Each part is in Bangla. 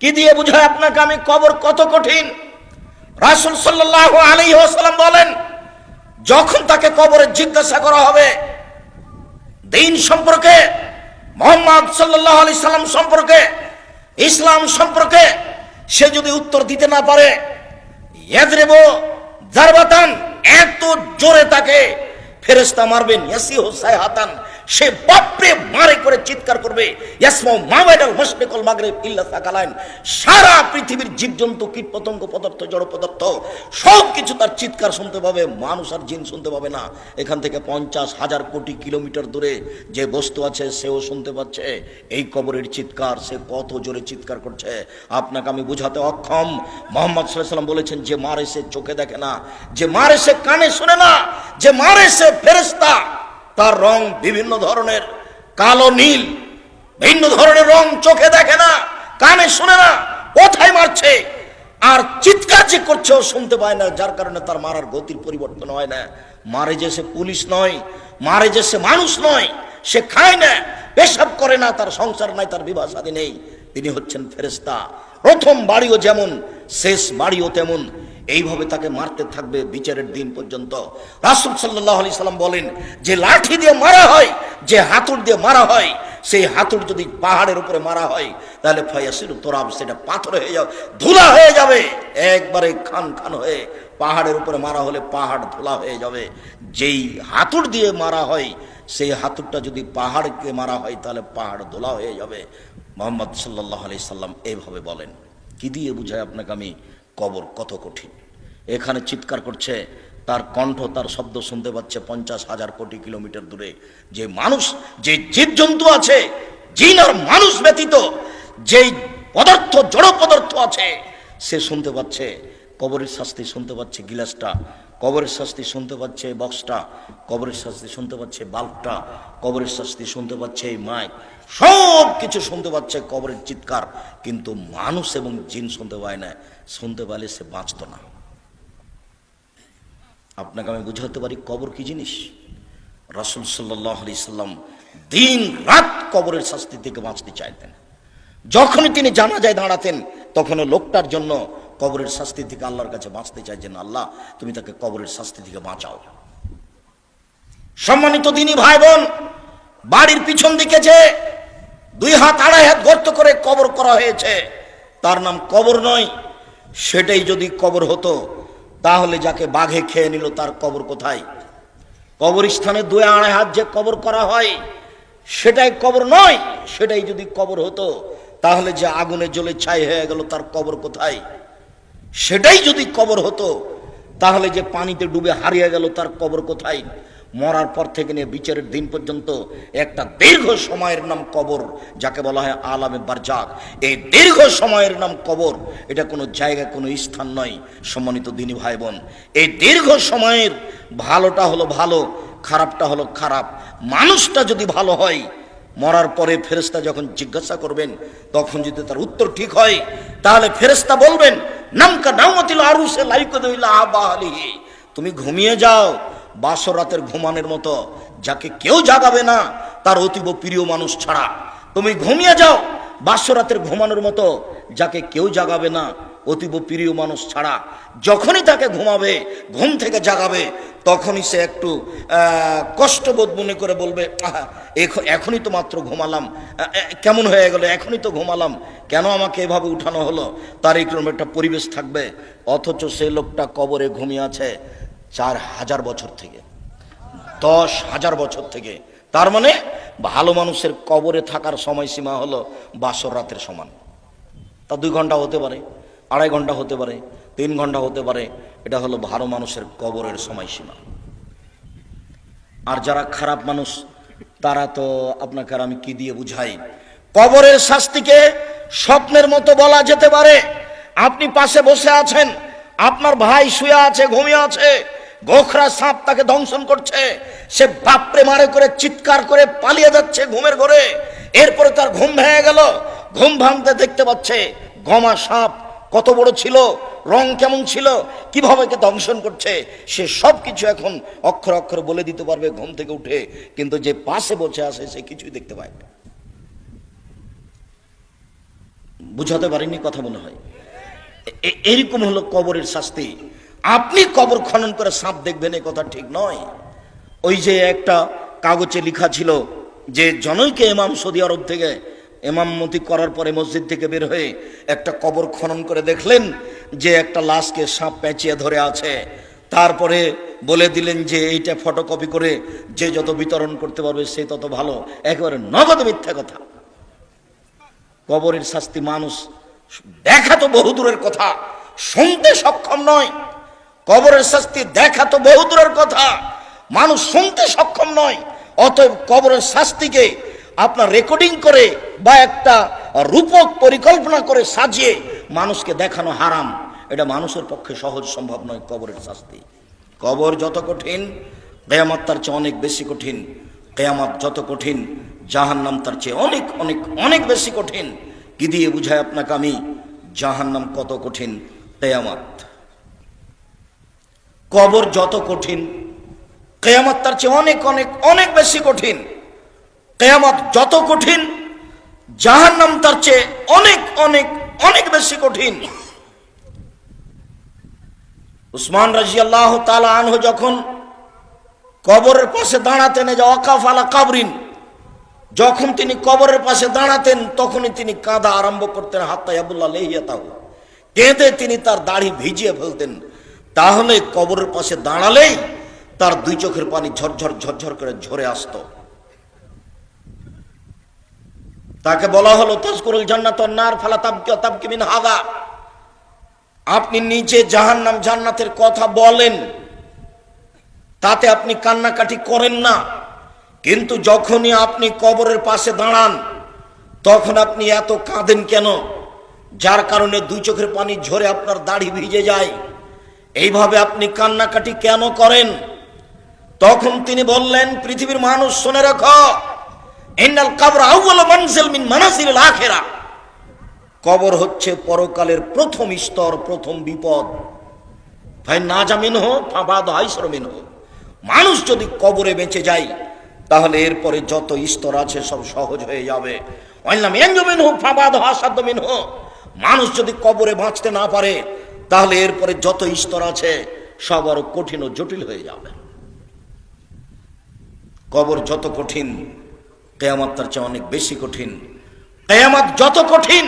কি দিয়ে বুঝায় আপনাকে আমি কবর কত কঠিন? রাসূল সাল্লাল্লাহু আলাইহি ওয়াসাল্লাম বলেন, যখন তাকে কবরে জিজ্ঞাসা করা হবে দ্বীন সম্পর্কে, মুহাম্মদ সাল্লাল্লাহু আলাইহি সাল্লাম সম্পর্কে, ইসলাম সম্পর্কে, সে যদি উত্তর দিতে না পারে, ইয়াদরিবু যারবাতান, এত জোরে তাকে ফেরেশতা মারবেন, ইয়াসিহু সাইহাতান, সে বাপরে মারে করে চিৎকার করবে, ইয়াসমু মাওয়াইদাল মাশরিকুল মাগরিব ইল্লা সাকালাইন, সারা পৃথিবীর জীবজন্তু, কীটপতঙ্গ, পদার্থ, জড় পদার্থ সব কিছু তার চিৎকার শুনতে পাবে, মানুষ আর জিন শুনতে পাবে না। এখান থেকে 50,000 কোটি কিলোমিটার দূরে যে বস্তু আছে সেও শুনতে পাচ্ছে এই কবরের চিৎকার। সে কত জোরে চিৎকার করছে আপনাকে আমি বুঝাতে অক্ষম। মুহাম্মদ সাল্লাল্লাহু আলাইহি ওয়াসাল্লাম বলেছেন, যে মারে সে চোখে দেখে না, যে মারে সে কানে শুনে না, যে মারে সে ফেরেশতা, তার রং বিভিন্ন ধরনের, কালো নীল, ভিন্ন ধরনের রং, চোখে দেখে না, কানে শুনে না, কোথায় মারছে আর চিৎকার যে করছে ও শুনতে পায় না, যার কারণে তার মারার গতির পরিবর্তন হয় না। মারে যে সে পুলিশ নয়, মারে যে সে মানুষ নয়, সে খায় না, পেশাব করে না, তার সংসার নাই, তার বিবাহ শাদী নেই, তিনি হচ্ছেন ফেরেশতা। প্রথম বাড়িও যেমন, শেষ বাড়িও তেমন, এইভাবে তাকে মারতে থাকবে বিচারের দিন পর্যন্ত। রাসূল সাল্লাল্লাহু আলাইহি সাল্লাম বলেন, যে লাঠি দিয়ে মারা হয়, যে হাতুড় দিয়ে মারা হয়, সেই হাতুড় যদি পাহাড়ের উপরে মারা হয় তাহলে ফায়াসিরু তুরাব, সেটা পাথর হয়ে যাবে, ধুলা হয়ে যাবে, একবারে খান খান হয়ে। পাহাড়ের উপরে মারা হলে পাহাড় ধুলা হয়ে যাবে। যেই হাতুড় দিয়ে মারা হয়, সেই হাতুড়টা যদি পাহাড়কে মারা হয় তাহলে পাহাড় ধুলা হয়ে যাবে। মুহাম্মদ সাল্লাল্লাহু আলাইহি সাল্লাম এইভাবে বলেন। কি দিয়ে বুঝায় আপনাকে আমি কবর কত কঠিন? এখানে চিৎকার করছে, তার কণ্ঠ, তার শব্দ শুনতে পাচ্ছে 50,000 কোটি কিলোমিটার দূরে। যে মানুষ, যে জীবজন্তু আছে, জিন আর মানুষ ব্যতীত যেই পদার্থ, জড় পদার্থ আছে, সে শুনতে পাচ্ছে কবরের শাস্তি, শুনতে পাচ্ছে গিলাসটা, কবরের শাস্তি শুনতে পাচ্ছে বক্সটা, কবরের শাস্তি শুনতে পাচ্ছে বাল্বটা, কবরের শাস্তি শুনতে পাচ্ছে এই মাইক, সব কিছু শুনতে পাচ্ছে কবরের চিৎকার। কিন্তু মানুষ এবং জিন শুনতে পায় না। শুনতে পারলে সে বাঁচত না। আপনাকে আমি বুঝাতে পারি কবর কি জিনিস। রাসূল সাল্লাল্লাহু আলাইহি সাল্লাম দিন রাত কবরের শাস্তি থেকে বাঁচতে চাইতেন। যখনই তিনি জানাজায় দাঁড়াতেন, তখনও লোকটার জন্য কবরের শাস্তি থেকে আল্লাহর কাছে বাঁচতে চাইছেন, আল্লাহ তুমি তাকে কবরের শাস্তি থেকে বাঁচাও। সম্মানিত দিনী ভাই বোন, বাড়ির পিছন দিকে যে 2 হাত 2.5 হাত গর্ত করে কবর করা হয়েছে, তার নাম কবর নয়। সেটাই যদি কবর হতো, তাহলে যাকে বাঘে খেয়ে নিল তার কবর কোথায়? কবরস্থানে 2-2.5 হাত যে কবর করা হয়, সেটাই কবর নয়। সেটাই যদি কবর হতো, তাহলে যে আগুনে জ্বলে ছাই হয়ে গেল তার কবর কোথায়? সেটাই যদি কবর হতো, তাহলে যে পানিতে ডুবে হারিয়ে গেল তার কবর কোথায়? মরার পর থেকে নিয়ে বিচারের দিন পর্যন্ত একটা দীর্ঘ সময়ের নাম কবর, যাকে বলা হয় আলামে বারজাক। এই দীর্ঘ সময়ের নাম কবর। এটা কোনো জায়গা, কোনো স্থান নয়। সম্মানিত দিনী ভাই বোন, এই দীর্ঘ সময়ের ভালোটা হলো ভালো, খারাপটা হলো খারাপ। মানুষটা যদি ভালো হয়, মরার পরে ফেরেশতা যখন জিজ্ঞাসা করবেন, তখন যদি তার উত্তর ঠিক হয়, তাহলে ফেরেশতা বলবেন, নামকা নাওমাতিল আরুসে লাইকুদুইলা আবালিহি, তুমি ঘুমিয়ে যাও বাসর রাতের ঘুমানোর মতো, যাকে কেউ জাগাবে না তার অতীব প্রিয় মানুষ ছাড়া। তুমি ঘুমিয়ে যাও বাসর রাতের ঘুমানোর মতো, যাকে কেউ জাগাবে না অতীব প্রিয় মানুষ ছাড়া। যখনই তাকে ঘুমাবে, ঘুম থেকে জাগাবে, তখনই সে একটু কষ্টবোধ মনে করে বলবে, এখনই তো মাত্র ঘুমালাম, কেমন হয়ে গেল, এখনই তো ঘুমালাম, কেন আমাকে এভাবে উঠানো হলো। তার এরকম একটা পরিবেশ থাকবে। অথচ সে লোকটা কবরে ঘুমিয়ে আছে 4,000 বছর থেকে, 10,000 বছর থেকে। তার মানে ভালো মানুষের কবরে থাকার সময়সীমা হলো বাসর রাতের সমান। তা 2 ঘন্টা হতে পারে, 2.5 ঘন্টা হতে পারে, 3 ঘন্টা হতে পারে। এটা হলো ভালো মানুষের কবরের সময়সীমা। আর যারা খারাপ মানুষ, তারা তো আপনাকে আর আমি কি দিয়ে বুঝাই। কবরের শাস্তিকে স্বপ্নের মতো বলা যেতে পারে। আপনি পাশে বসে আছেন, আপনার ভাই শুয়ে আছে, ঘুমিয়ে আছে, গোখরা সাপ তাকে দংশন করছে, সে বাপরে মারে করে চিৎকার করে পালিয়ে যাচ্ছে ঘুমের ঘরে। এরপরে তার ঘুম ভেঙে গেল, ঘুম ভাঙতে দেখতে পাচ্ছে গমা সাপ কত বড় ছিল, রং কেমন ছিল, কিভাবে কে দংশন করছে, সে সব কিছু এখন অক্ষর অক্ষর বলে দিতে পারবে ঘুম থেকে উঠে। কিন্তু যে পাশে বসে আছে সে কিছুই দেখতে পায় না। বুঝাতে পারিনি কথা মনে হয়। এরকম হলো কবরের শাস্তি। আপনি কবর খনন করে সাপ দেখবেন এ কথা ঠিক নয়। ওই যে একটা কাগজে লেখা ছিল যে জনৈকে ইমাম সৌদি আরব থেকে ইমামতি করার পরে মসজিদ থেকে বের হয়ে একটা কবর খনন করে দেখলেন যে একটা লাশকে সাপ পেঁচিয়ে ধরে আছে। তারপরে বলে দিলেন যে এইটা ফটোকপি করে যে যত বিতরণ করতে পারবে সে তত ভালো। একেবারে নগদ মিথ্যা কথা। কবরের শাস্তি মানুষ দেখা তো বহু দূরের কথা, শুনতে সক্ষম নয়। কবরের শাস্তি দেখা তো বহু দূরের কথা, মানুষ শুনতে সক্ষম নয়। অতএব কবরের শাস্তিকে আপনার রেকর্ডিং করে বা একটা রূপক পরিকল্পনা করে সাজিয়ে মানুষকে দেখানো হারাম। এটা মানুষের পক্ষে সহজ সম্ভব নয়। কবরের শাস্তি, কবর যত কঠিন কিয়ামত তার চেয়ে অনেক বেশি কঠিন। কিয়ামত যত কঠিন জাহান্নাম তার চেয়ে অনেক অনেক অনেক বেশি কঠিন। কি দিয়ে বুঝায় আপনাকে আমি জাহান্নাম কত কঠিন? কিয়ামত। কবর যত কঠিন কিয়ামত তার চেয়ে অনেক অনেক অনেক বেশি কঠিন। কিয়ামত যত কঠিন জাহান্নাম তার চেয়ে অনেক অনেক অনেক বেশি কঠিন। উসমান রাদিয়াল্লাহু তাআলা আনহু যখন কবরের পাশে দাঁড়াতেন, যে ওয়াকাফ আলা কাবরিন, যখন তিনি কবরের পাশে দাঁড়াতেন তখনই তিনি কাঁদা আরম্ভ করতেন। হাত্তা ইয়াবুল্লাহ লাহিয়াতাহু, কেঁদে তিনি তার দাড়ি ভিজিয়ে ফেলতেন। তাহলে কবরের পাশে দাঁড়ালেই তার দুই চোখের পানি ঝরঝর ঝরঝর করে ঝরে আসত। তাকে বলা হলো তাজকুরুল জান্নাত ওয়ান নার ফালা তাবকি মিন হাদা, আপনি নিচে জাহান্নাম জান্নাতের কথা বলেন, তাতে আপনি কান্নাকাটি করেন না, কিন্তু যখনই আপনি কবরের পাশে দাঁড়ান তখন আপনি এত কাঁদেন কেন? যার কারণে দুই চোখের পানি ঝরে আপনার দাড়ি ভিজে যায়। এইভাবে আপনি কান্নাকাটি কেন করেন? তখন তিনি বললেন, পৃথিবীর মানুষ শুনে রাখো, ইন্নাল কবর আউয়ালু মানজিল মিন মানাজিলিল আখিরা, কবর হচ্ছে পরকালের প্রথম স্তর, প্রথম বিপদ। ভাই নাজা মিনহু ফাবাদু আইসরু মিনহু, মানুষ যদি কবরে বেঁচে যায় তাহলে এরপরে যত স্তর আছে সব সহজ হয়ে যাবে। ওয়াইল্লাম ইয়ানজু মিনহু ফাবাদু আসাদ্দু মিনহু, মানুষ যদি কবরে বাঁচতে না পারে তাহলে এরপরে যত স্তর আছে সব আরো কঠিন ও জটিল হয়ে যাবে। কবর যত কঠিন কিয়ামত তার চেয়ে অনেক বেশি কঠিন। কিয়ামত যত কঠিন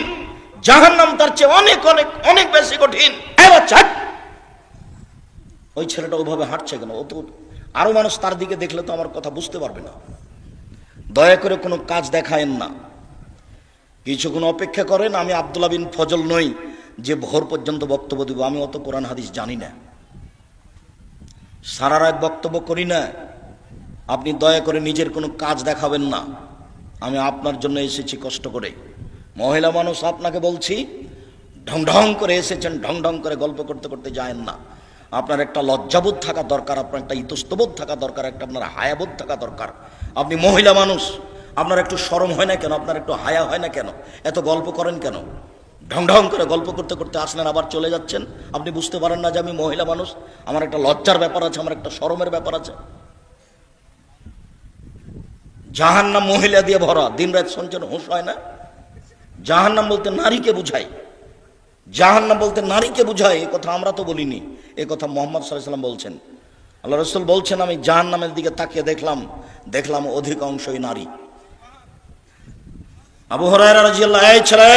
জাহান্নাম তার চেয়ে অনেক অনেক অনেক বেশি কঠিন। ওই ছেলেটা ওইভাবে হাঁটছে কেন? ও তো আরো মানুষ তার দিকে দেখলে তো আমার কথা বুঝতে পারবে না। দয়া করে কোনো কাজ দেখায়েন না, কিছুক্ষণ অপেক্ষা করেন। আমি আব্দুল্লাহ বিন ফজল নই যে ভোর পর্যন্ত বক্তব্য দিব। আমি অত কোরআন হাদিস জানি না, সারা রাত বক্তব্য করি না। আপনি দয়া করে নিজের কোনো কাজ দেখাবেন না। আমি আপনার জন্য এসেছি কষ্ট করে। মহিলা মানুষ, আপনাকে বলছি, ঢং ঢং করে এসেছেন, ঢং ঢং করে গল্প করতে করতে যায়েন না। আপনার একটা লজ্জাবোধ থাকা দরকার, আপনার একটা ইতস্তবোধ থাকা দরকার, একটা আপনার হায়াবোধ থাকা দরকার। আপনি মহিলা মানুষ, আপনার একটু শরম হয় না কেন? আপনার একটু হায়া হয় না কেন? এত গল্প করেন কেন? ঢং ঢং করে গল্প করতে করতে আসলেন, আবার চলে যাচ্ছেন। আপনি বুঝতে পারেন না যে আমি মহিলা মানুষ, আমার একটা লজ্জার ব্যাপার আছে, আমার একটা শরমের ব্যাপার আছে। জাহান্নাম মহিলা দিয়ে ভরা, দিন রাত শুনছেন, হুঁশ হয় না? জাহান্নাম বলতে নারীকে বুঝায়, জাহান্নাম বলতে নারীকে বুঝায়। এ কথা আমরা তো বলিনি, এ কথা মুহাম্মদ সাল্লাল্লাহু আলাইহি ওয়াসাল্লাম বলছেন। আল্লাহ রাসূল বলছেন, আমি জাহান্নামের দিকে তাকিয়ে দেখলাম অধিকাংশই নারী। আবু হুরায়রা রাদিয়াল্লাহু আনহু, এই ছেলে,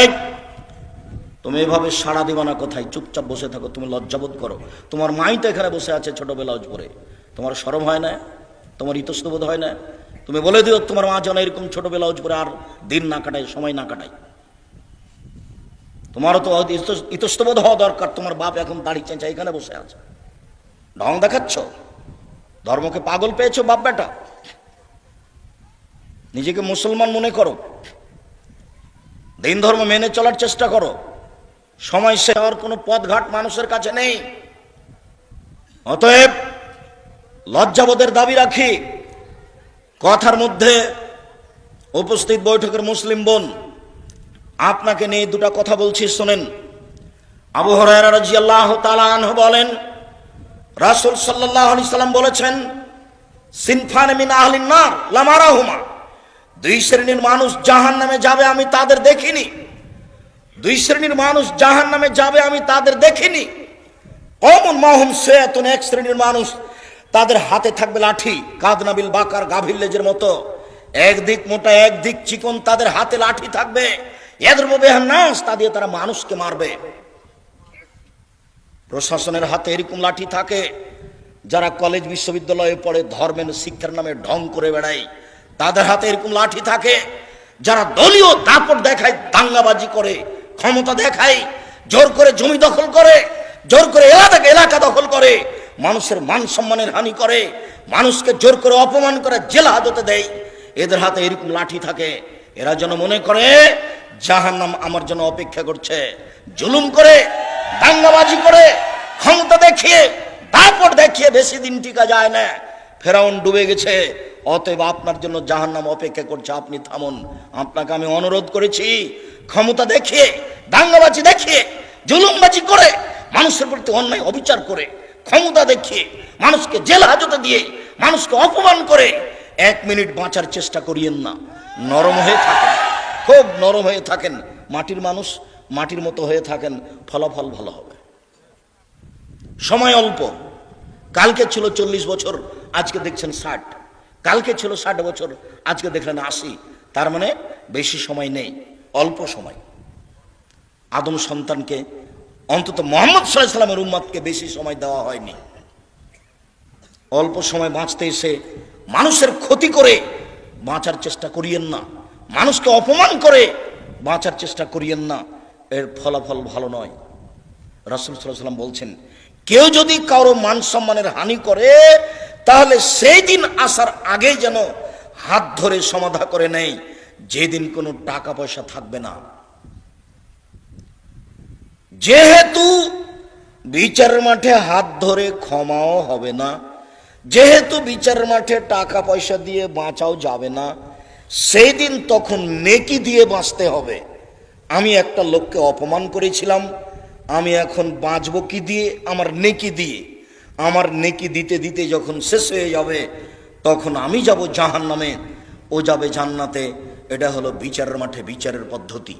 তুমি এভাবে সাড়া দিবা না কোথায়, চুপচাপ বসে থাকো, তুমি লজ্জাবোধ করো। তোমার মাই তো এখানে বসে আছে ছোট ব্লাউজ পরে, তোমার শরম হয় না? তোমার ইতস্তবোধ হয় না? তুমি বলে দিও তোমার মা যেন এরকম ছোট ব্লাউজ পরে আর দিন না কাটায়, সময় না কাটায়। তোমারও তো ইতস্তবোধ হওয়া দরকার। তোমার বাপ এখন দাড়ি চেঁচা এখানে বসে আছে, ঢং দেখাচ্ছ, ধর্মকে পাগল পেয়েছো বাপ বেটা। নিজেকে মুসলমান মনে করো, দিন ধর্ম মেনে চলার চেষ্টা করো। সময় সেবার কোনো পথঘাট মানুষের কাছে নেই। অতএব লজ্জাবোধের দাবি রাখি। কথার মধ্যে উপস্থিত বৈঠকের মুসলিম বোন, আপনাকে নিয়ে দুটা কথা বলছি, শোনেন। আবু হুরায়রা রাদিয়াল্লাহু তাআলা আনহু বলেন, রাসূল সাল্লাল্লাহু আলাইহি সাল্লাম বলেছেন, সিনফান মিন আহলিন নার লামারাহুমা, দুই শ্রেণীর মানুষ জাহান্নামে যাবে, আমি তাদের দেখিনি। দুই শ্রেণীর মানুষ জাহান্নামে যাবে, আমি তাদের দেখিনি। কমন মাহুম সৈয়াতুন, এক শ্রেণীর মানুষ তাদের হাতে থাকবে লাঠি, কাদনাবিল বাকার, গাভীর লেজের মতো, একদিক মোটা একদিক চিকন, তাদের হাতে লাঠি থাকবে। এদের বেহান্নাস, তা দিয়ে তারা মানুষকে মারবে। প্রশাসনের হাতে এরকম লাঠি থাকে। যারা কলেজ বিশ্ববিদ্যালয়ে পড়ে ধর্মের শিক্ষার নামে ঢং করে বেড়ায়, তাদের হাতে এরকম লাঠি থাকে। যারা দলীয় দাপট দেখায়, দাঙ্গাবাজি করে, ক্ষমতা দেখায়, জোর করে জমি দখল করে, জোর করে এলাকা দখল করে, মানুষের মান সম্মানের হানি করে, মানুষকে জোর করে অপমান করে জেল হাজতে দেয়, এদের হাতে এরকম লাঠি থাকে। এরা যেন মনে করে জাহান্নাম আমার জন্য অপেক্ষা করছে। জুলুম করে, দাঙ্গাবাজি করে, ক্ষমতা দেখিয়ে, দাপট দেখিয়ে বেশি দিন টিকা যায় না। ফেরাউন ডুবে গেছে, অতএব আপনার জন্য জাহান্নাম অপেক্ষা করছে, আপনি থামুন। আপনাকে আমি অনুরোধ করেছি, ক্ষমতা দেখিয়ে, দাঙ্গাবাজি দেখিয়ে, জুলুমবাজি করে, মানুষের প্রতি অন্যায় অবিচার করে, ক্ষমতা দেখিয়ে, মানুষকে জেল হাজতে দিয়ে, মানুষকে অপমান করে 1 মিনিট বাঁচার চেষ্টা করিয়েন না। নরম হয়ে থাকেন, খুব নরম হয়ে থাকেন, মাটির মানুষ, মাটির মতো হয়ে থাকেন, ফলাফল ভালো হবে। সময় অল্প। কালকে ছিল 40 বছর, আজকে দেখছেন 60। কালকে ছিল 60 বছর, আজকে দেখলেন 80। তার মানে বেশি সময় নেই, অল্প সময়। আদম সন্তানকে, অন্তত মুহাম্মদ সাল্লাল্লাহু আলাইহি ওয়াসাল্লামের উম্মতকে বেশি সময় দেওয়া হয়নি। অল্প সময় বাঁচতে এসে মানুষের ক্ষতি করে বাঁচার চেষ্টা করিয়েন না, মানুষকে অপমান করে বাঁচার চেষ্টা করিয়েন না, এর ফলাফল ভালো নয়। রাসূল সাল্লাল্লাহু আলাইহি ওয়াসাল্লাম বলছেন, কেউ যদি কারো মান সম্মানের হানি করে, তাহলে সেই দিন আসার আগে যেন হাত ধরে সমাধা করে নেয়, যেদিন কোনো টাকা পয়সা থাকবে না। যেহেতু বিচারের মাঠে হাত ধরে ক্ষমাও হবে না, যেহেতু বিচারের মাঠে টাকা পয়সা দিয়ে বাঁচাও যাবে না, সেই দিন তখন নেকি দিয়ে বাঁচতে হবে। আমি একটা লোককে অপমান করেছিলাম, আমি এখন বাঁচবো কি দিয়ে? আমার নেকি দিয়ে। আমার নেকি দিতে দিতে যখন শেষ হয়ে যাবে, তখন আমি যাব জাহান্নামে, ও যাবে জান্নাতে। এটা হলো বিচারের মাঠে বিচারের পদ্ধতি।